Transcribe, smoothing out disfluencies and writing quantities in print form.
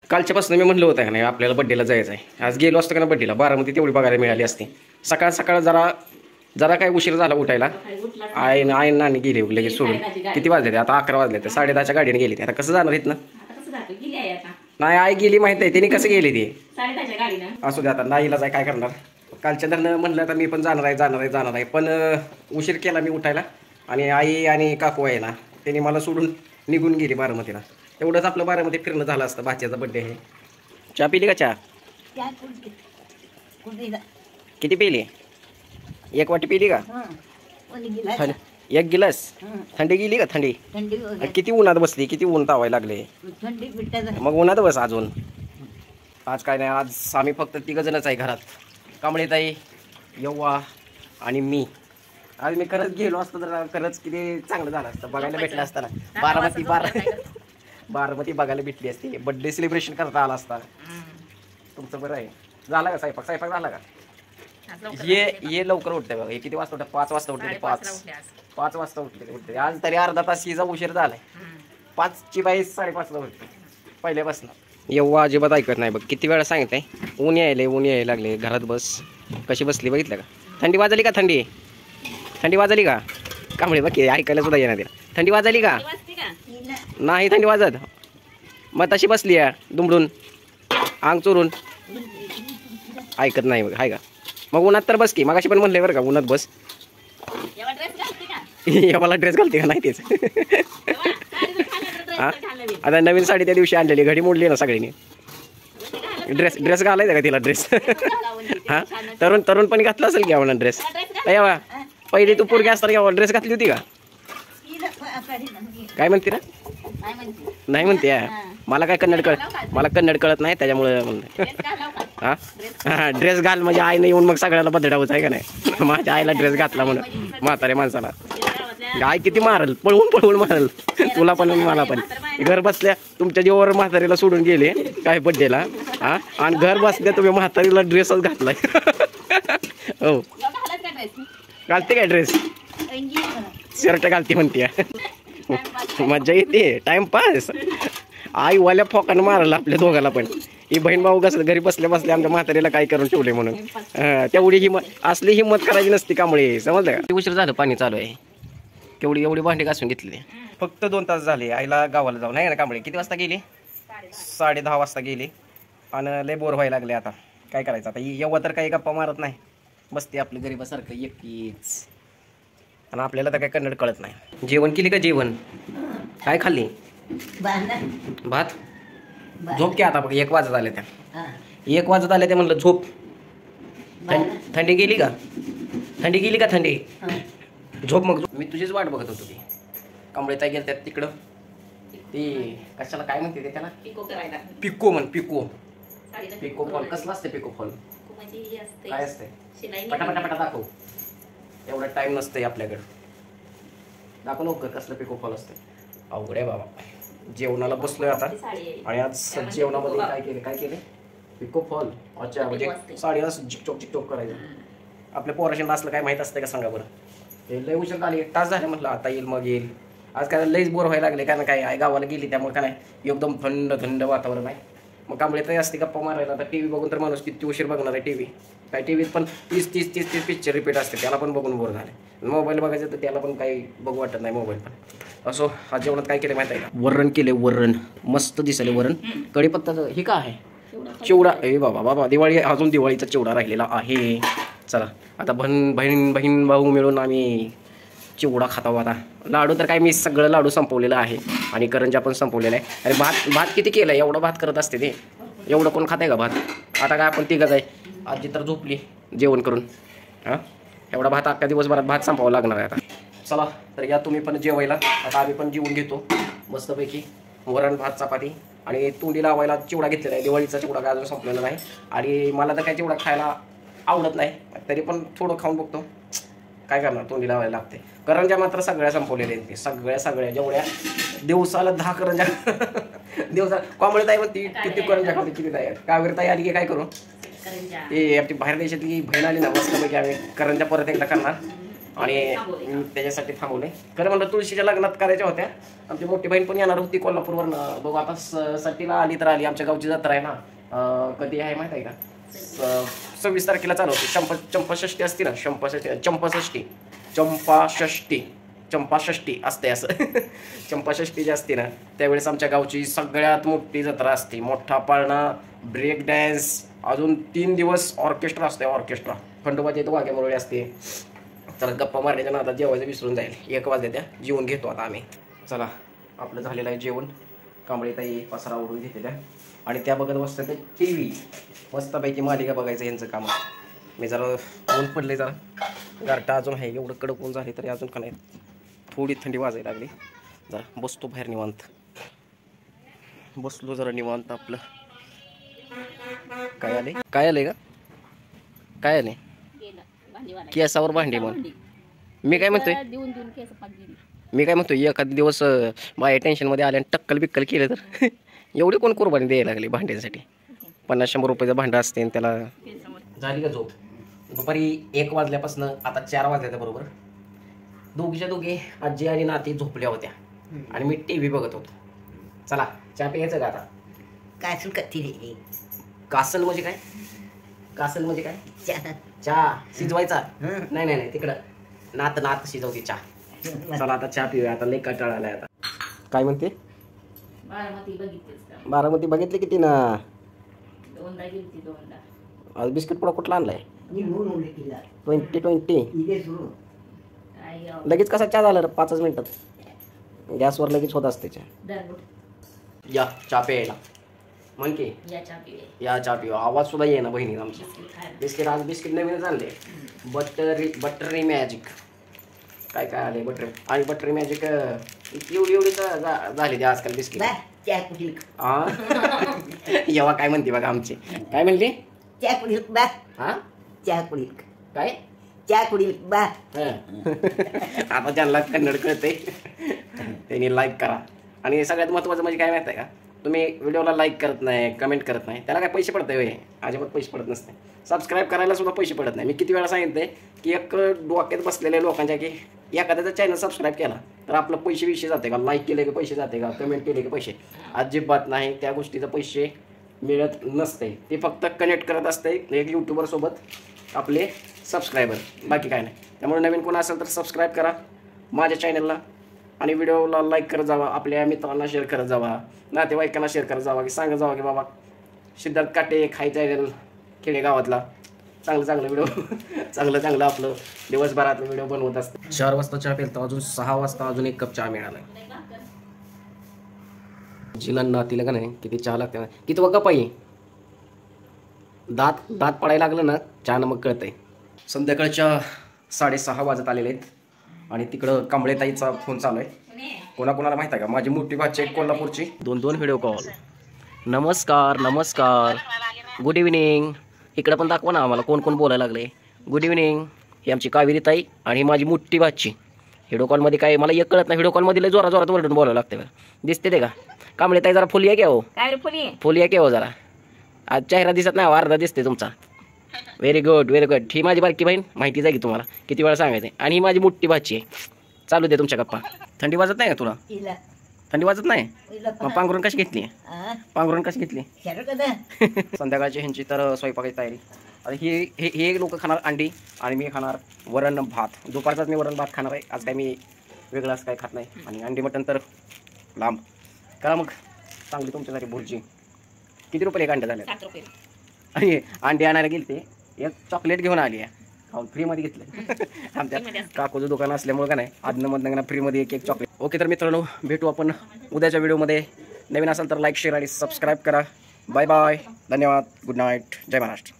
कालच्यापासून मी म्हणलं होतं का नाही आपल्याला बड्डेला जायचं आहे. आज गेलो असतो का ना बड्डेला, बारामती तेवढी बघायला मिळाली असती. सकाळ सकाळ जरा काय उशीर झाला उठायला. आई नानी गेली लगेच सोडून. किती वाजले ते आता? 11 वाजले. तर 10:30च्या गाडीने गेली ते. आता कसं जाणार आहेत ना? नाही आई गेली माहित आहे. तिने कसं गेली ती? असू दे आता, नाहीला जाय काय करणार. कालच्या धरणं म्हणलं तर मी पण जाणार आहे पण उशीर केला मी उठायला. आणि आई आणि काकू आहे ना, त्यांनी मला सोडून निघून गेली बारामतीला. एवढंच आपलं बारामती फिरणं झालं असतं. भाच्याचा बड्डे आहे. चहा पिली का? चहा किती पिली? 1 वाटी पिली का? 1 गिलास. थंडी गेली का? थंडी किती उन्हात बसली, किती ऊन तावायला लागले. मग उन्हात बस अजून. आज काय नाही, आज आम्ही फक्त 3 जणच आहे घरात. कांबळेताई, यव्वा आणि मी. आज मी खरंच गेलो असतो तर खरंच किती चांगलं झालं असतं. बघायला भेटलं असतं ना. बारामती बघायला भेटली असती. बर्थडे सेलिब्रेशन करता आला असता. तुमचं बरं आहे. झाला का स्वयंपाक झाला का? ये लवकर उठते बघा. हे किती वाजता उठते? 5 वाजता उठते. 5 वाजता उठते. आज तरी अर्धा तास हिचा उशीर झालाय. 5ची बाई 5:30ला उठते पहिल्यापासून. एव्हा अजिबात ऐकत नाही बघ. किती वेळा सांगते ऊन यायला लागले. घरात बस. कशी बसली बघितलं का? थंडी वाजली का? थंडी वाजली का? कांबळे बघ ऐकायला सुद्धा येणार तिला. थंडी वाजली का? नाही थंडी वाजत. मग तशी बसली आहे दुमडून, अंग चोरून. ऐकत नाही बघ. हाय का? मग उन्हात तर बस की. मगाशी पण म्हणले बरं का, उन्हात बस. मला ड्रेस घालते का? नाही तेच. हा आता नवीन साडी त्या दिवशी आणलेली, घडी मोडली ना सगळ्यांनी. ड्रेस घालायचा का तिला? ड्रेस हा तरुण पण घातला असेल की म्हणा ड्रेस. यावा पहिली तू पोरगी असताना ड्रेस घातली होती का? काय म्हणते ना? नाही म्हणते. मला काय कन्नड कळत नाही त्याच्यामुळे म्हणते. हा ड्रेस घाल म्हणजे आईने येऊन मग सगळ्याला बदडावच आहे का नाही. माझ्या आईला ड्रेस घातला म्हणून म्हाताऱ्या माणसाला आई किती मारल, पळवून मारल तुला पण मला पण. घर बसल्या तुमच्या जीवावर म्हातारीला सोडून गेले काय बड्डेला. हा आणि घर बसल्या तुम्ही म्हातारीला ड्रेसच घातलाय. हो घालते काय ड्रेस? शर्ट घालते म्हणते. मजा येते. टाइमपास. आई वाल्या फोकानं मारला आपल्या दोघाला पण. ही बहीण भाऊ कसं घरी बसल्या आमच्या म्हातारीला काय करून ठेवले म्हणून. तेवढी असली हिंमत करायची नसती कांबळे, समजलं का? उशीर झालं, पाणी चालू आहे. एवढी भांडी घासून घेतली. फक्त 2 तास झाले आईला गावाला जाऊन. आहे ना कांबळे? किती वाजता गेली? 10:30 वाजता गेली. आणि लय बोर व्हायला लागले. आता काय करायचं? आता एवढं तर काही गप्पा मारत नाही, बसते आपलं गरीबासारखं एकटीच. आणि आपल्याला तर काही कन्नड कळत नाही. जेवण केली का? जेवण काय खाल्ली? भात. झोप की आता बघ. 1 वाजत आले त्या. 1 वाजत आले ते म्हणलं झोप. थंडी गेली का? थंडी झोप मग. मी तुझीच वाट बघत होतो. ती कांबळेताई गेल्या तिकडं. ती कशाला काय म्हणते ते त्याला? पिको म्हण. Picot fall. कसला असते पिको फॉल? काय असते? पटापटा दाखव. एवढा टाइम नसतंय आपल्याकडे. दाखव लवकर कसलं पिको फॉल असते. अवघड आहे बाबा. जेवणाला बसलोय आता. आणि आज जेवणामध्ये काय केले? Picot fall. अच्छा म्हणजे साडीला चिकटोक करायचं. आपल्या पोराशांना असलं काय माहित असतं का सांगा बरं? हे लय उशीर झाली. 1 तास झाले म्हटलं आता येईल मग येईल. आज काय लईच बोर व्हायला लागले. कारण काय गावाला गेली त्यामुळे काय एकदम थंड वातावरण आहे. मग कांबळे तरी असते गप्पा मारायला. तर टीव्ही बघून तर माणूस किती उशीर बघणार आहे. टीव्ही काय टीव्हीत पण 30 पिक्चर रिपीट असते. त्याला पण बघून बोर झाले. मोबाईल बघायचं तर त्याला पण काही बघू वाटत नाही मोबाईल पण. असो आज जेवणात काय केलं माहिती आहे का? वरण केले. वरण मस्त दिसले. वरण कढीपत्ताचं. हे काय आहे? चिवडा. ए बाबा दिवाळी अजून दिवाळीचा चिवडा राहिलेला आहे. चला आता बहीण भाऊ मिळून आम्ही चिवडा खाताव. आता लाडू तर काय मी सगळं लाडू संपवलेलं आहे. आणि करंजा पण संपवलेला आहे. अरे भात किती केलं? एवढं भात करत असते ते. एवढं कोण खात आहे का भात? आता काय आपण 3घच आहे. आजी तर झोपली जेवण करून. हां एवढा भात अख्ख्या दिवसभरात भात संपावं लागणार आहे आता. चला तर या तुम्ही पण जेवायला. आता आम्ही पण जेवून घेतो मस्तपैकी. वरण भात चपाती आणि तोंडी लावायला चिवडा घेतलेला आहे. दिवाळीचा चिवडा काय अजून संपलेला नाही. आणि मला तर काय चिवडा खायला आवडत नाही, तरी पण थोडं खाऊन बघतो. काय करणार, तोंडी लावायला लागते. करंजा मात्र सगळ्या संपवलेल्या आहेत. सगळ्या जेवढ्या दिवसाला 10 करंजा दिवसा. कॉमेडी ताई म्हणते किती करंजा खाते किती ताई. कावेरी ताई आली की काय करू? ते आपली बाहेर देशातली बहीण आली ना, मस्तपैकी आम्ही करंजा परत एकदा करणार. आणि त्याच्यासाठी थांबवले. खरं म्हणलं तुळशीच्या लग्नात करायच्या होत्या. आमची मोठी बहीण पण येणार होती कोल्हापूरवरून. बघू आता सटीला आली तर आली. आमच्या गावची जत्रा आहे ना, कधी आहे माहित आहे का? 26 तारखेला चालू होती. चंपाषष्ठी असते ना, चंपाषष्ठी असते असं. चंपाषष्ठी जी असते ना त्यावेळेस आमच्या गावची सगळ्यात मोठी जत्रा असते. मोठा पाळणा, ब्रेक डॅन्स, अजून 3 दिवस ऑर्केस्ट्रा असते. ऑर्केस्ट्रा खंडोबाच्या इथं वाघ्या मुरळी असते. तर गप्पा मारण्याच्या नादात जेवायचं विसरून जाईल. 1 वाजले त्या जेवून घेतो आता आम्ही. चला आपलं झालेलं आहे जेवण. कांबळीताई पसारा ओढून घेते त्या आणि त्या बघत बसतात ते TV. मस्तपैकी मालिका बघायचं यांचं काम. मी जरा ऊन पडले, जरा गारटा अजून आहे. एवढं कडक ऊन झाले तरी अजून का नाही थोडी थंडी वाजायला लागली. जरा बसतो बाहेर निवांत. बसलो जरा निवांत. आपलं काय आले का? काय आले? केसावर भांडे. मग मी काय म्हणतोय एखाद दिवस बाया टेन्शनमध्ये आले आणि टक्कल बिक्कल केलं तर एवढी कोण कुर्बानी द्यायला लागली भांड्यांसाठी? 50-100 रुपयाचं भांडं असते आणि त्याला. झाली का झोप? दुपारी 1 वाजल्यापासून आता 4 वाजल्या बरोबर. दोघीच्या दोघे आजी आणि नाती झोपल्या होत्या आणि मी TV बघत होतो. चला चहा प्यायचं का आता? कासल म्हणजे काय? कासल म्हणजे काय? चहा शिजवायचा? नाही तिकडं नात शिजवते चहा. चला आता चहा पिऊया. आता लय कंटाळा आलाय आता. काय म्हणते? बारामती बघितली किती ना? आज बिस्किट पुडा कुठला आणलाय? 2020. लगेच कसा चहा झाला? 5 मिनिटात. गॅसवर लगेच होत असते चहा. या चहा प्यायला म्हण की. या चहा पिऊ. आवाज सुद्धा ये ना बहिणी आमची. बिस्किट आज बिस्किट नवीनच आणले. Buttery magic. काय आले बटर आणि बटरी मॅजिक. एवढी झाली ते आजकाल बिस्किट. येवा काय म्हणते बघा आमची. काय म्हणली? आता ज्यांना कन्नड कळते त्यांनी लाईक करा. आणि सगळ्यात महत्त्वाचं म्हणजे काय माहिती आहे का? तुम्ही व्हिडिओला लाईक करत नाही, कमेंट करत नाही, त्याला काय पैसे पडत आहे? अजिबात पैसे पडत नसते. सबस्क्राईब करायला सुद्धा पैसे पडत नाही. मी किती वेळा सांगितलंय की एक डोक्यात बसलेल्या लोकांच्या की एखाद्याचा चॅनल सबस्क्राईब केला तर आपलं पैसे जाते का? लाईक केले की पैसे जाते का? कमेंट केले की पैसे? अजिबात नाही. त्या गोष्टीचं पैसे मिळत नसते. ते फक्त कनेक्ट करत असते एक यूट्यूबर सोबत आपले सबस्क्रायबर, बाकी काय नाही. त्यामुळे नवीन कोण असेल तर सबस्क्राईब करा माझ्या चॅनलला आणि व्हिडिओला लाईक करत जावा. आपल्या मित्रांना शेअर करत जावा, नातेवाईकांना शेअर करत जावा की सांगत जावा की बाबा सिद्धार्थ काटे खायचा खेडेगावातला चांगलं व्हिडिओ चांगलं आपलं दिवसभरातलं व्हिडिओ बनवत असतं. 4 वाजता चहा प्यायला, अजून 6 वाजता अजून 1 कप चहा मिळाला. जिला नातीला का नाही किती चहा लागते. किती कप आहे? दात पडायला लागलं ना चहा मग कळतंय. संध्याकाळच्या 6:30 वाजत आलेले आहेत आणि तिकडं कांबळेताईचा फोन चालू आहे. कोणाला माहित आहे का? माझी मोठी भाची आहे कोल्हापूरची. 2 व्हिडिओ कॉल. नमस्कार, गुड इव्हिनिंग. इकडं पण दाखवा ना आम्हाला कोण बोलायला लागले. Good evening. ही आमची कावेरी ताई आणि माझी मोठी भाची. व्हिडिओ कॉलमध्ये काय मला एक कळत नाही. व्हिडिओ कॉलमध्ये लय जोरात वरडून बोलावं लागतं. दिसते ते का? कांबळे ताई जरा फुली आहे हो. फुली आहे हो जरा. आज चेहरा दिसत नाही, अर्धा दिसते तुमचा. Very good. ही माझी बारकी बहीण, माहितीच आहे की तुम्हाला, किती वेळा सांगायचं. आणि ही माझी मोठी भाची आहे. चालू दे तुमच्या गप्पा. थंडी वाजत नाही का तुला? थंडी वाजत नाही? मग पांघरून कशी घेतली? संध्याकाळची ह्यांची तर स्वयंपाकाची तयारी. आता हे लोक खाणार अंडी आणि मी खाणार वरण भात. दुपारचाच मी वरण भात खाणार आहे. आज काय मी वेगळं असं काय खात नाही. आणि अंडी मटण तर लांब करा. मग चांगली तुमच्यासाठी भुर्जी. किती रुपये एक अंडे झाले? 7 रुपये. आणि अंडे आणायला गेली ते एक चॉकलेट घेऊन आली आहे. फ्रीमध्ये घेतलं. आमच्या काकूचं दुकान असल्यामुळे का नाही आदनमधनं फ्रीमध्ये एक चॉकलेट. ओके तर मित्रांनो, भेटू आपण उद्याच्या व्हिडिओमध्ये. नवीन असेल तर लाईक, शेअर आणि सबस्क्राईब करा. Bye bye. धन्यवाद. Good night. जय महाराष्ट्र.